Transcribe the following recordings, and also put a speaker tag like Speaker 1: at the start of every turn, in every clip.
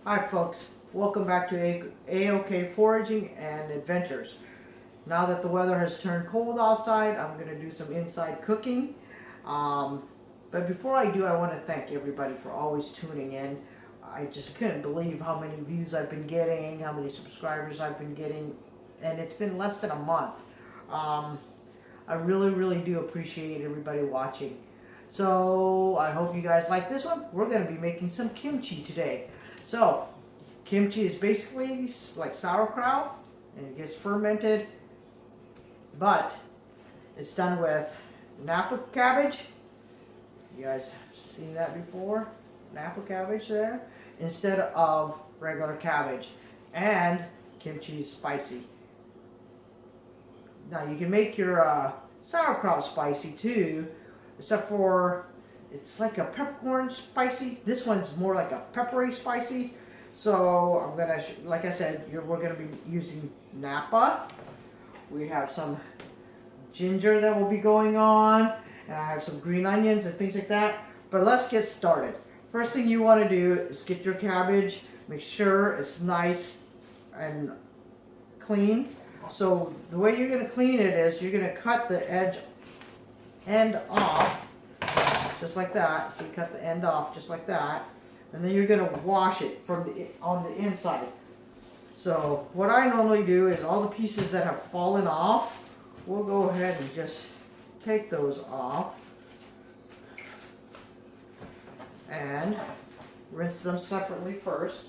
Speaker 1: Hi folks, welcome back to AOK Foraging and Adventures. Now that the weather has turned cold outside, I'm going to do some inside cooking. But before I do, I want to thank everybody for always tuning in. I just couldn't believe how many views I've been getting, how many subscribers I've been getting, and it's been less than a month. I really do appreciate everybody watching. So I hope you guys like this one. We're going to be making some kimchi today. So kimchi is basically like sauerkraut, and it gets fermented, but it's done with Napa cabbage. You guys have seen that before? Napa cabbage there instead of regular cabbage. And kimchi is spicy. Now you can make your sauerkraut spicy too, except for it's like a peppercorn spicy. This one's more like a peppery spicy. So I'm gonna, like I said, we're gonna be using Napa. We have some ginger that will be going on, and I have some green onions and things like that. But let's get started. First thing you want to do is get your cabbage. Make sure it's nice and clean. So the way you're gonna clean it is you're gonna cut the end off. Just like that. So you cut the end off just like that, and then you're going to wash it from on the inside. So what I normally do is all the pieces that have fallen off, we'll go ahead and just take those off and rinse them separately first.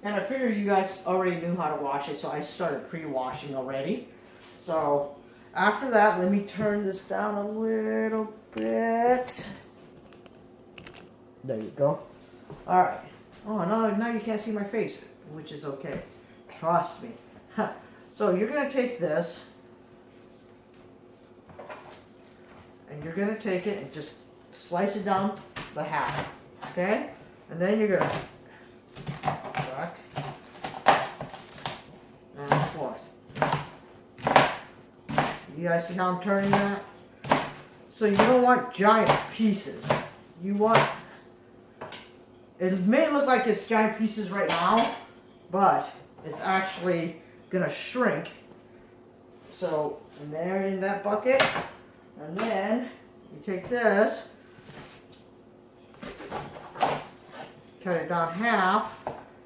Speaker 1: And I figured you guys already knew how to wash it, so I started pre-washing already. So after that, let me turn this down a little bit. There you go. All right. Oh, now you can't see my face, which is okay. Trust me. So you're going to take this, and you're going to take it and just slice it down the half. Okay? And then you're going to back and forth. You guys see how I'm turning that? So you don't want giant pieces. You want, it may look like it's giant pieces right now, but it's actually gonna shrink. So, and there in that bucket, and then you take this, cut it down half.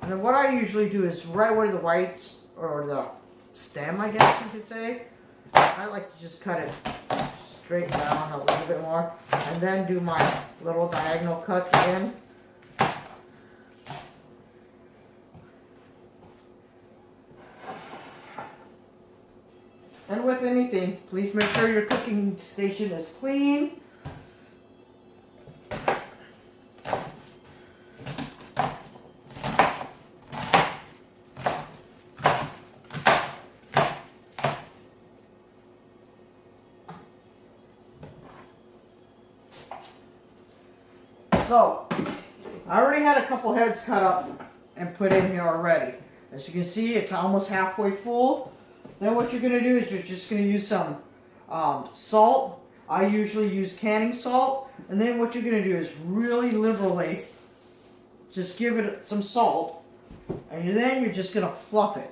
Speaker 1: And then what I usually do is right where the white, or the stem, I guess you could say, I like to just cut it straight down a little bit more, and then do my little diagonal cuts in. And with anything, please make sure your cooking station is clean. So, I already had a couple heads cut up and put in here already. As you can see, it's almost halfway full. Then what you're going to do is you're just going to use some salt. I usually use canning salt. And then what you're going to do is really liberally just give it some salt. And then you're just going to fluff it.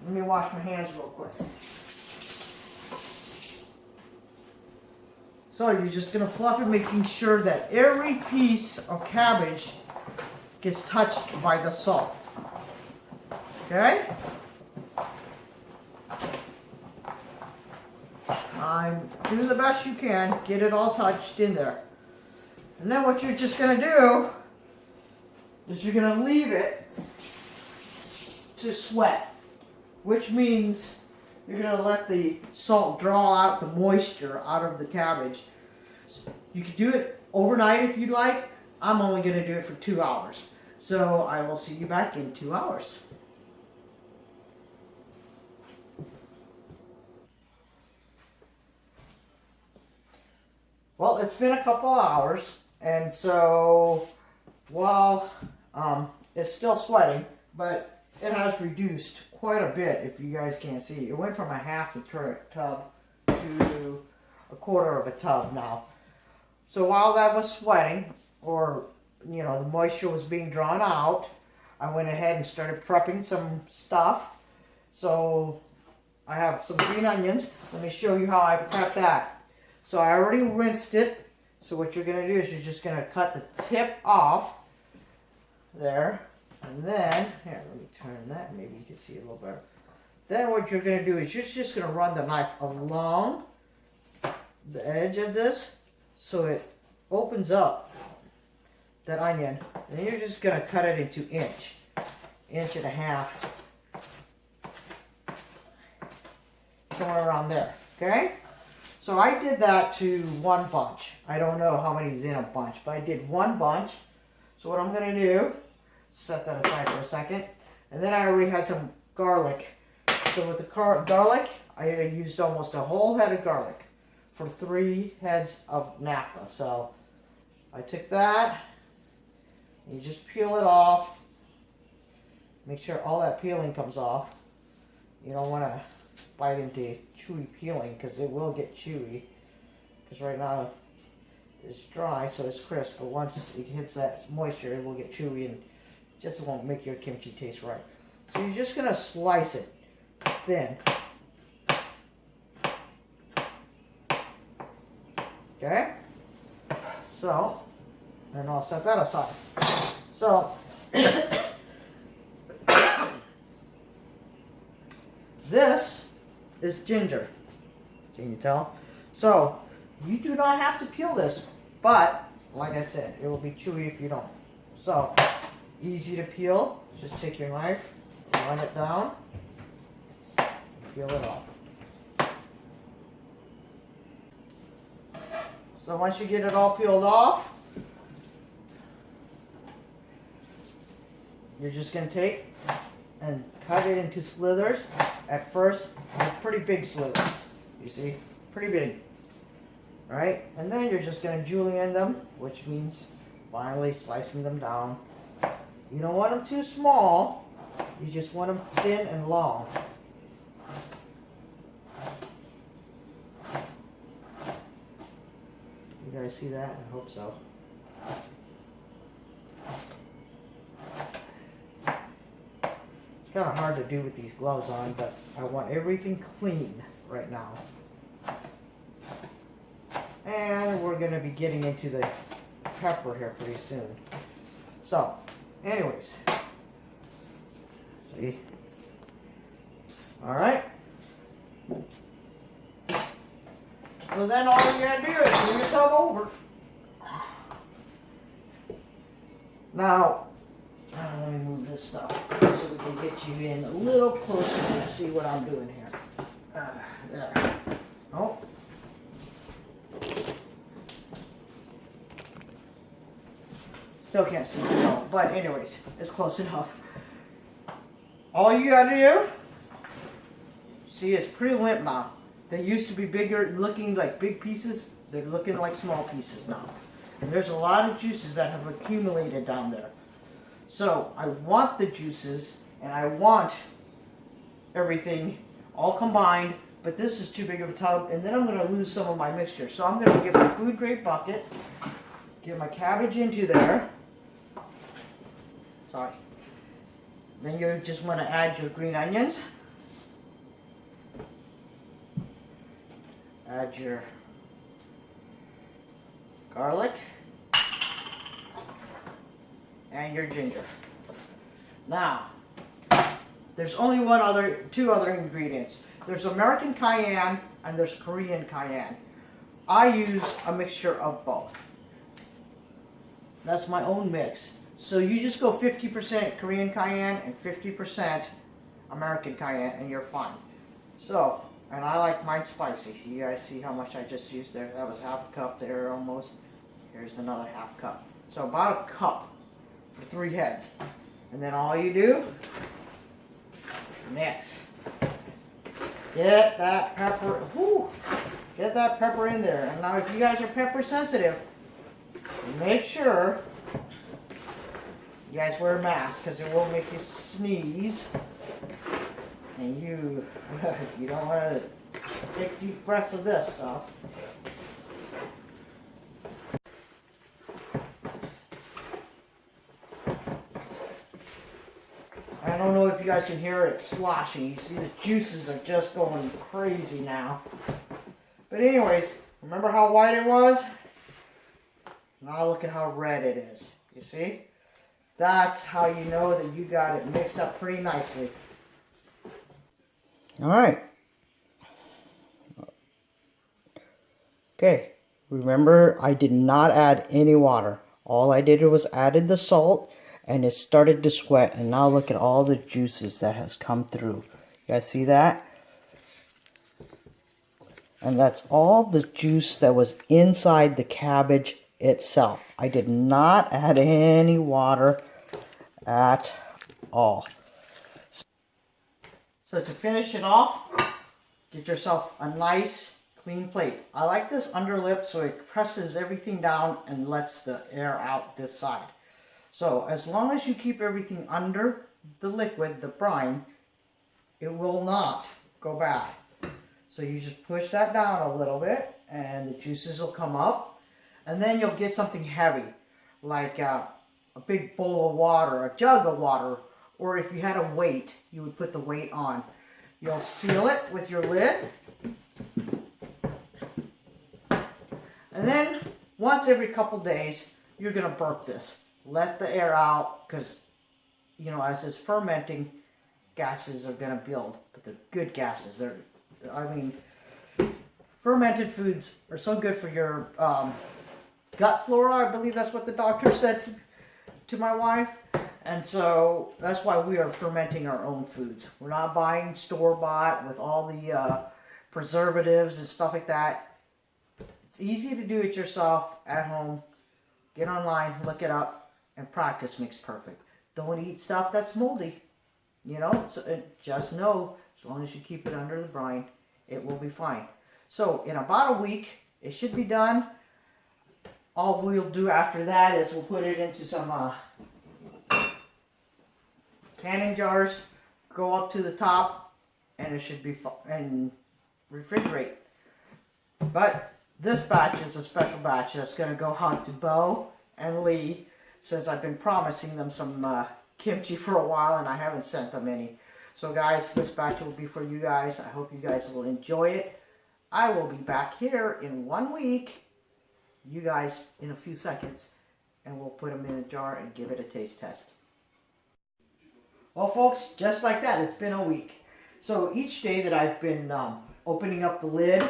Speaker 1: Let me wash my hands real quick. So you're just going to fluff it, making sure that every piece of cabbage gets touched by the salt. Okay? I'm doing the best you can. Get it all touched in there. And then what you're just going to do is you're going to leave it to sweat, which means you're going to let the salt draw out the moisture out of the cabbage. You can do it overnight if you'd like. I'm only going to do it for 2 hours. So I will see you back in 2 hours. Well, it's been a couple of hours, and so while it's still sweating, but it has reduced quite a bit. If you guys can't see, it went from a half a tub to a quarter of a tub now. So while that was sweating, or you know, the moisture was being drawn out, I went ahead and started prepping some stuff. So I have some green onions. Let me show you how I prep that. So I already rinsed it. So what you're going to do is you're just going to cut the tip off there. And then, here, let me turn that. Maybe you can see a little better. Then what you're going to do is you're just going to run the knife along the edge of this so it opens up that onion. And you're just going to cut it into inch and a half. Somewhere around there, okay? So I did that to one bunch. I don't know how many's in a bunch, but I did one bunch. So what I'm going to do, set that aside for a second. And then I already had some garlic. So with the garlic, I used almost a whole head of garlic for 3 heads of Napa. So I took that, you just peel it off. Make sure all that peeling comes off. You don't want to bite into chewy peeling because it will get chewy. Because right now it's dry, so it's crisp. But once it hits that moisture, it will get chewy and just won't make your kimchi taste right. So you're just going to slice it thin. Okay? So, and I'll set that aside. So, this is ginger. Can you tell? So, you do not have to peel this, but, like I said, it will be chewy if you don't. So, easy to peel. Just take your knife, run it down, peel it off. So once you get it all peeled off, you're just going to take and cut it into slithers. At first, they're pretty big slithers. You see? Pretty big. Right? And then you're just going to julienne them, which means finally slicing them down. You don't want them too small. You just want them thin and long. You guys see that? I hope so. It's kind of hard to do with these gloves on, but I want everything clean right now. And we're going to be getting into the pepper here pretty soon. So, anyways. See? Alright. So then all you gotta do is move yourself over. Now, let me move this stuff so we can get you in a little closer to see what I'm doing here. There. Oh. Still can't see it, no. But anyways, it's close enough. All you gotta do, see, it's pretty limp now. They used to be bigger, looking like big pieces. They're looking like small pieces now. And there's a lot of juices that have accumulated down there. So I want the juices and I want everything all combined, but this is too big of a tub, and then I'm going to lose some of my mixture. So I'm going to get my food grade bucket, get my cabbage into there. Sorry. Then you just want to add your green onions. Add your garlic and your ginger. Now, there's only two other ingredients. There's American Cayenne and there's Korean Cayenne. I use a mixture of both. That's my own mix. So you just go 50% Korean Cayenne and 50% American Cayenne and you're fine. So, and I like mine spicy. You guys see how much I just used there? That was half a cup there almost. Here's another half cup. So about a cup for 3 heads. And then all you do, mix. Get that pepper, get that pepper in there. And now if you guys are pepper sensitive, make sure you guys wear a mask because it will make you sneeze. And you don't want to take deep breaths of this stuff. you guys can hear it sloshing. You see the juices are just going crazy now. But anyways, remember how white it was? Now look at how red it is. You see? That's how you know that you got it mixed up pretty nicely. Alright. Okay. Remember, I did not add any water. All I did was added the salt, and it started to sweat. And now look at all the juices that has come through. You guys see that? And that's all the juice that was inside the cabbage itself. I did not add any water at all. So to finish it off, get yourself a nice clean plate. I like this underlip so it presses everything down and lets the air out this side. So as long as you keep everything under the liquid, the brine, it will not go bad. So you just push that down a little bit and the juices will come up, and then you'll get something heavy like a big bowl of water, a jug of water, or if you had a weight, you would put the weight on. You'll seal it with your lid. And then once every couple days, you're going to burp this. Let the air out because, you know, as it's fermenting, gases are going to build. But they're good gases. Fermented foods are so good for your gut flora. I believe that's what the doctor said to my wife. And so that's why we are fermenting our own foods. We're not buying store-bought with all the preservatives and stuff like that. It's easy to do it yourself at home. Get online, look it up, and practice makes perfect. Don't eat stuff that's moldy. You know, so just know, as long as you keep it under the brine, it will be fine. So in about a week, it should be done. All we'll do after that is we'll put it into some canning jars, go up to the top, and it should be and refrigerate. But this batch is a special batch that's going to go out to Bo and Lee, since I've been promising them some kimchi for a while and I haven't sent them any. So guys, this batch will be for you guys. I hope you guys will enjoy it. I will be back here in 1 week, you guys in a few seconds, and we'll put them in a jar and give it a taste test. Well folks, just like that, it's been a week. So each day that I've been opening up the lid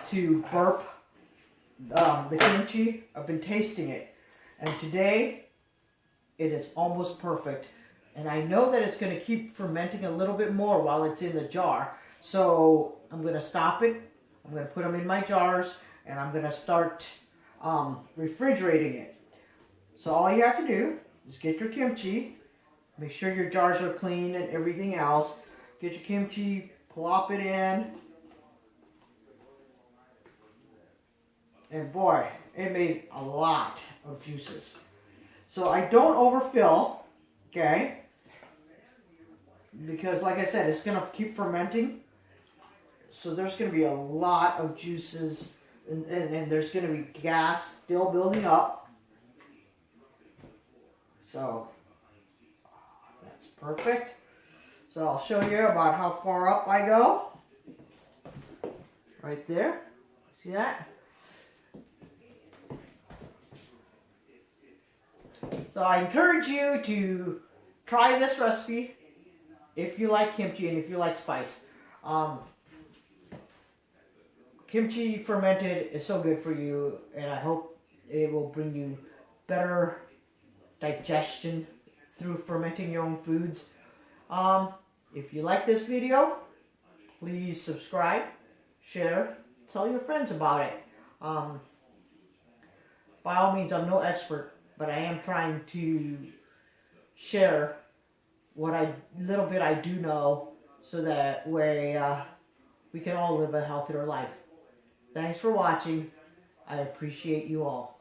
Speaker 1: to burp the kimchi, I've been tasting it. And today, it is almost perfect. And I know that it's going to keep fermenting a little bit more while it's in the jar. So I'm going to stop it. I'm going to put them in my jars, and I'm going to start refrigerating it. So all you have to do is get your kimchi. Make sure your jars are clean and everything else. Get your kimchi, plop it in. And boy, it made a lot of juices. So I don't overfill, okay? Because like I said, it's going to keep fermenting. So there's going to be a lot of juices, and there's going to be gas still building up. So that's perfect. So I'll show you about how far up I go. Right there. See that? So I encourage you to try this recipe if you like kimchi and if you like spice. Kimchi fermented is so good for you, and I hope it will bring you better digestion through fermenting your own foods. If you like this video, please subscribe, share, tell your friends about it. By all means, I'm no expert, but I am trying to share what little bit I do know, so that way we can all live a healthier life. Thanks for watching. I appreciate you all.